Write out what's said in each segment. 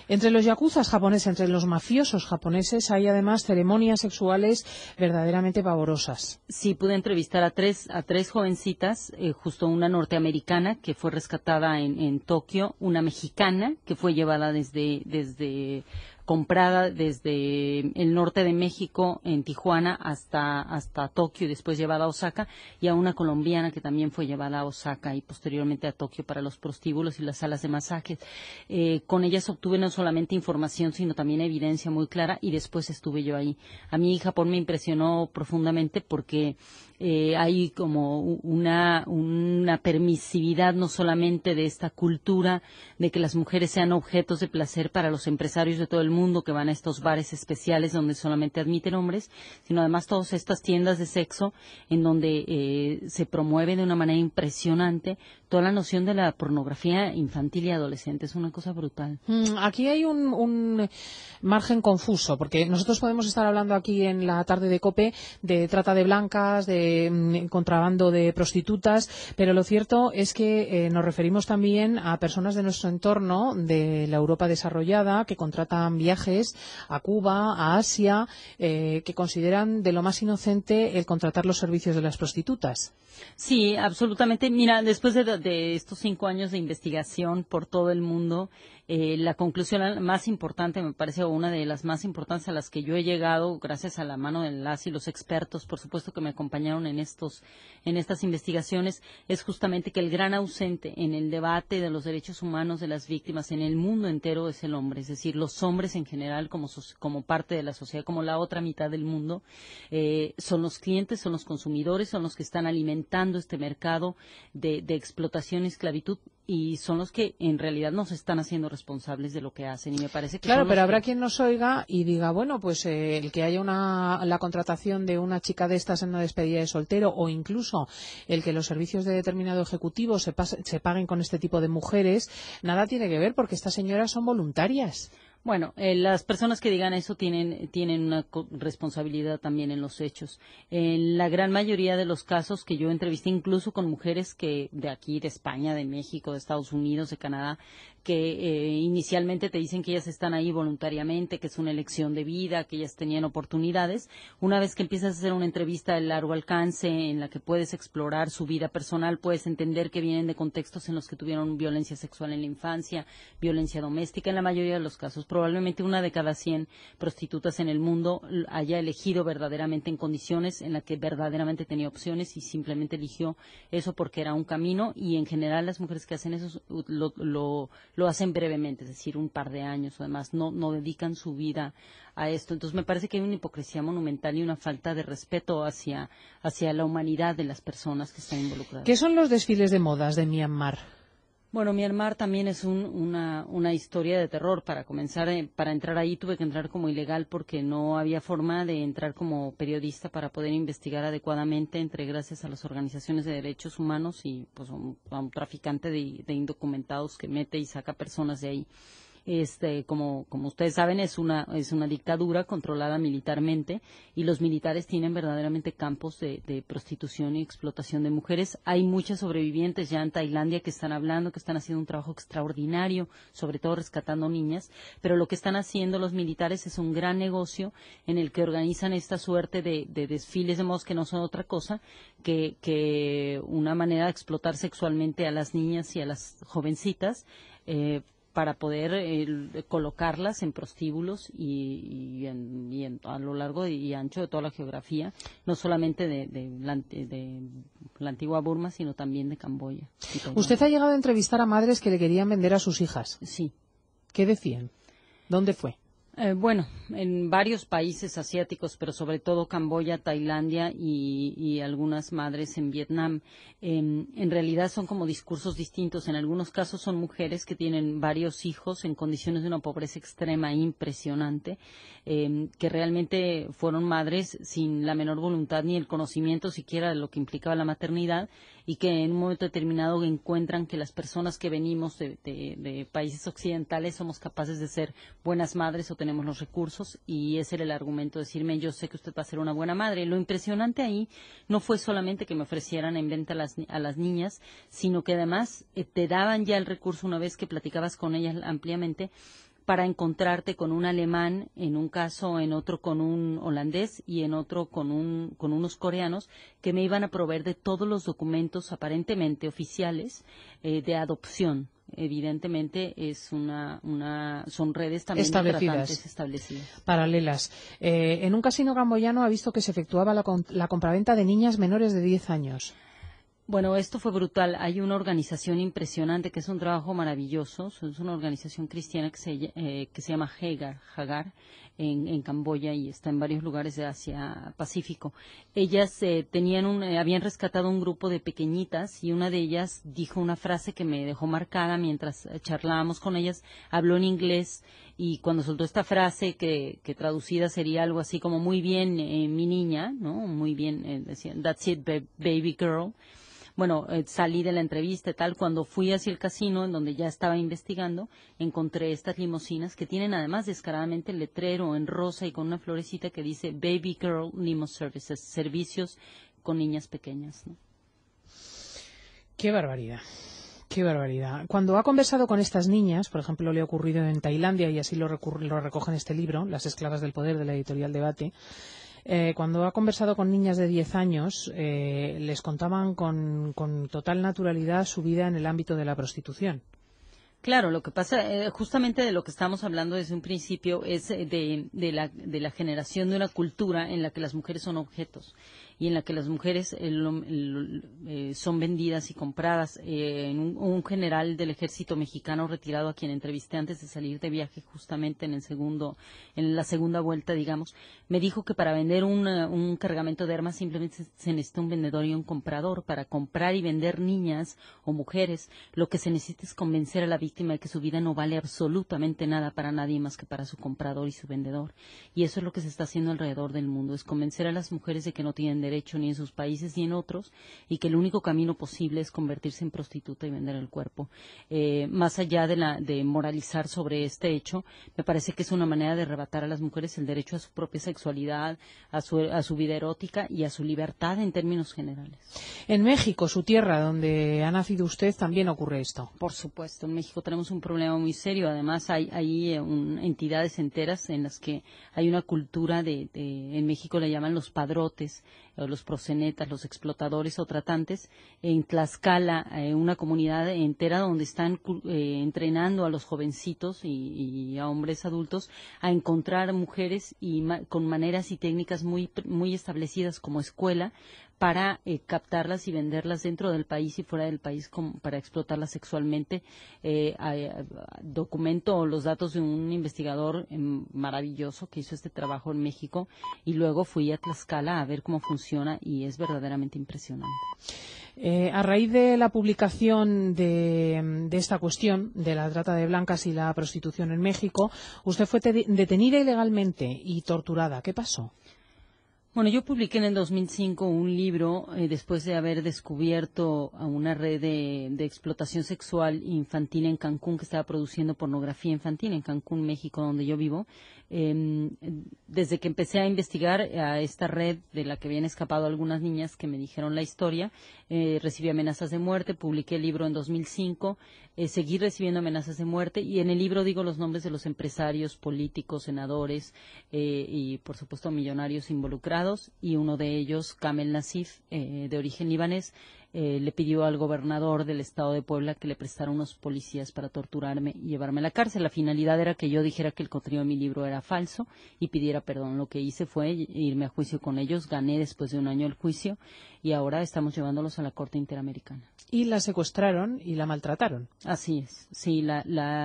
Entre los yakuzas japoneses, entre los mafiosos japoneses, hay además ceremonias sexuales verdaderamente pavorosas. Sí, pude entrevistar a tres jovencitas, justo una norteamericana que fue rescatada en Tokio, una mexicana que fue llevada comprada desde el norte de México en Tijuana hasta Tokio y después llevada a Osaka, y a una colombiana que también fue llevada a Osaka y posteriormente a Tokio para los prostíbulos y las salas de masajes. Con ellas obtuve no solamente información, sino también evidencia muy clara, y después estuve yo ahí. A mí Japón me impresionó profundamente porque hay como una permisividad no solamente de esta cultura de que las mujeres sean objetos de placer para los empresarios de todo el mundo que van a estos bares especiales donde solamente admiten hombres, sino además todas estas tiendas de sexo en donde se promueve de una manera impresionante toda la noción de la pornografía infantil y adolescente. Es una cosa brutal. Aquí hay un margen confuso, porque nosotros podemos estar hablando aquí en la tarde de COPE de trata de blancas, de contrabando de prostitutas, pero lo cierto es que nos referimos también a personas de nuestro entorno, de la Europa desarrollada, que contratan viajes a Cuba, a Asia, que consideran de lo más inocente el contratar los servicios de las prostitutas. Sí, absolutamente. Mira, después de estos 5 años de investigación por todo el mundo, la conclusión más importante, me parece, o una de las más importantes a las que yo he llegado, gracias a la mano de las y los expertos, por supuesto, que me acompañaron en estas investigaciones, es justamente que el gran ausente en el debate de los derechos humanos de las víctimas en el mundo entero es el hombre, es decir, los hombres en general como parte de la sociedad, como la otra mitad del mundo, son los clientes, son los consumidores, son los que están alimentando este mercado de explotación y esclavitud, y son los que en realidad nos están haciendo responsables de lo que hacen, y me parece que claro, son pero habrá quien nos oiga y diga, bueno, pues el que haya la contratación de una chica de estas en una despedida de soltero, o incluso el que los servicios de determinado ejecutivo se paguen con este tipo de mujeres, nada tiene que ver, porque estas señoras son voluntarias. Bueno, las personas que digan eso tienen una responsabilidad también en los hechos. En la gran mayoría de los casos que yo entrevisté, incluso con mujeres que de aquí, de España, de México, de Estados Unidos, de Canadá, que inicialmente te dicen que ellas están ahí voluntariamente, que es una elección de vida, que ellas tenían oportunidades. Una vez que empiezas a hacer una entrevista de largo alcance en la que puedes explorar su vida personal, puedes entender que vienen de contextos en los que tuvieron violencia sexual en la infancia, violencia doméstica, en la mayoría de los casos. Probablemente 1 de cada 100 prostitutas en el mundo haya elegido verdaderamente en condiciones en las que verdaderamente tenía opciones y simplemente eligió eso porque era un camino, y en general las mujeres que hacen eso lo hacen brevemente, es decir, un par de años o demás, no dedican su vida a esto. Entonces me parece que hay una hipocresía monumental y una falta de respeto hacia la humanidad de las personas que están involucradas. ¿Qué son los desfiles de modas de Myanmar? Bueno, Myanmar también es una historia de terror. Para comenzar, para entrar ahí tuve que entrar como ilegal porque no había forma de entrar como periodista para poder investigar adecuadamente. Entré gracias a las organizaciones de derechos humanos y pues a un traficante de indocumentados que mete y saca personas de ahí. Como ustedes saben, es una dictadura controlada militarmente, y los militares tienen verdaderamente campos de prostitución y explotación de mujeres. Hay muchas sobrevivientes ya en Tailandia que están haciendo un trabajo extraordinario, sobre todo rescatando niñas, pero lo que están haciendo los militares es un gran negocio en el que organizan esta suerte de desfiles de modas que no son otra cosa que una manera de explotar sexualmente a las niñas y a las jovencitas, para poder colocarlas en prostíbulos y a lo largo y ancho de toda la geografía, no solamente de la antigua Burma, sino también de Camboya. Usted ha llegado a entrevistar a madres que le querían vender a sus hijas. Sí. ¿Qué decían? ¿Dónde fue? Bueno, en varios países asiáticos, pero sobre todo Camboya, Tailandia y algunas madres en Vietnam. En realidad son como discursos distintos. En algunos casos son mujeres que tienen varios hijos en condiciones de una pobreza extrema impresionante, que realmente fueron madres sin la menor voluntad ni el conocimiento siquiera de lo que implicaba la maternidad, y que en un momento determinado encuentran que las personas que venimos de países occidentales somos capaces de ser buenas madres o tenemos los recursos, y ese era el argumento, decirme, yo sé que usted va a ser una buena madre. Lo impresionante ahí no fue solamente que me ofrecieran en venta a las niñas, sino que además te daban ya el recurso una vez que platicabas con ellas ampliamente, para encontrarte con un alemán, en un caso, en otro con un holandés y en otro con unos coreanos que me iban a proveer de todos los documentos aparentemente oficiales de adopción. Evidentemente son redes también de tratantes establecidas. Paralelas. En un casino camboyano ha visto que se efectuaba la compraventa de niñas menores de 10 años. Bueno, esto fue brutal. Hay una organización impresionante que es un trabajo maravilloso. Es una organización cristiana que se llama Hagar en Camboya y está en varios lugares de Asia Pacífico. Ellas habían rescatado un grupo de pequeñitas y una de ellas dijo una frase que me dejó marcada mientras charlábamos con ellas. Habló en inglés y cuando soltó esta frase que traducida sería algo así como muy bien mi niña, ¿no? Muy bien, decía, that's it, baby girl. Bueno, salí de la entrevista y tal, cuando fui hacia el casino, en donde ya estaba investigando, encontré estas limusinas que tienen además descaradamente el letrero en rosa y con una florecita que dice Baby Girl Limo Services, servicios con niñas pequeñas, ¿no? ¡Qué barbaridad! ¡Qué barbaridad! Cuando ha conversado con estas niñas, por ejemplo, le ha ocurrido en Tailandia, y así lo recoge en este libro, Las esclavas del poder, de la editorial Debate. Cuando ha conversado con niñas de 10 años, les contaban con total naturalidad su vida en el ámbito de la prostitución. Claro, lo que pasa, justamente de lo que estamos hablando desde un principio, es de la generación de una cultura en la que las mujeres son objetos y en la que las mujeres son vendidas y compradas. Un general del ejército mexicano retirado, a quien entrevisté antes de salir de viaje, justamente en la segunda vuelta, digamos, me dijo que para vender un cargamento de armas simplemente se necesita un vendedor y un comprador. Para comprar y vender niñas o mujeres, lo que se necesita es convencer a la víctima de que su vida no vale absolutamente nada para nadie más que para su comprador y su vendedor. Y eso es lo que se está haciendo alrededor del mundo, es convencer a las mujeres de que no tienen derecho ni en sus países ni en otros, y que el único camino posible es convertirse en prostituta y vender el cuerpo. Más allá de moralizar sobre este hecho, me parece que es una manera de arrebatar a las mujeres el derecho a su propia sexualidad, a su vida erótica y a su libertad en términos generales. En México, su tierra, donde ha nacido usted, también ocurre esto. Por supuesto, en México tenemos un problema muy serio. Además, hay entidades enteras en las que hay una cultura en México le llaman los padrotes, o los proxenetas, los explotadores o tratantes. En Tlaxcala, una comunidad entera donde están entrenando a los jovencitos y a hombres adultos a encontrar mujeres y con maneras y técnicas muy establecidas como escuela, para captarlas y venderlas dentro del país y fuera del país para explotarlas sexualmente. Documento los datos de un investigador maravilloso que hizo este trabajo en México, y luego fui a Tlaxcala a ver cómo funciona y es verdaderamente impresionante. A raíz de la publicación de esta cuestión de la trata de blancas y la prostitución en México, usted fue detenida ilegalmente y torturada. ¿Qué pasó? Bueno, yo publiqué en el 2005 un libro después de haber descubierto a una red de explotación sexual infantil en Cancún, que estaba produciendo pornografía infantil en Cancún, México, donde yo vivo. Desde que empecé a investigar a esta red de la que habían escapado algunas niñas que me dijeron la historia, recibí amenazas de muerte. Publiqué el libro en 2005, seguí recibiendo amenazas de muerte, y en el libro digo los nombres de los empresarios, políticos, senadores y por supuesto millonarios involucrados, y uno de ellos, Kamel Nassif, de origen libanés, le pidió al gobernador del estado de Puebla que le prestara unos policías para torturarme y llevarme a la cárcel. La finalidad era que yo dijera que el contenido de mi libro era falso y pidiera perdón. Lo que hice fue irme a juicio con ellos. Gané después de un año el juicio y ahora estamos llevándolos a la Corte Interamericana. Y la secuestraron y la maltrataron. Así es. Sí,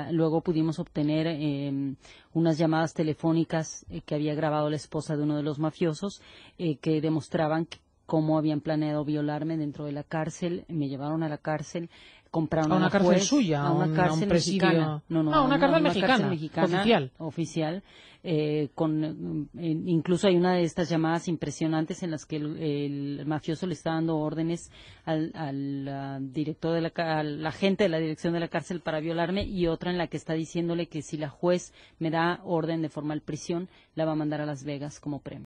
luego pudimos obtener unas llamadas telefónicas que había grabado la esposa de uno de los mafiosos, que demostraban cómo habían planeado violarme dentro de la cárcel. Me llevaron a la cárcel, compraron a una cárcel suya, a una cárcel mexicana. Una cárcel mexicana oficial. Incluso hay una de estas llamadas impresionantes en las que el mafioso le está dando órdenes al director al agente de la dirección de la cárcel para violarme, y otra en la que está diciéndole que si la juez me da orden de formal prisión, la va a mandar a Las Vegas como premio.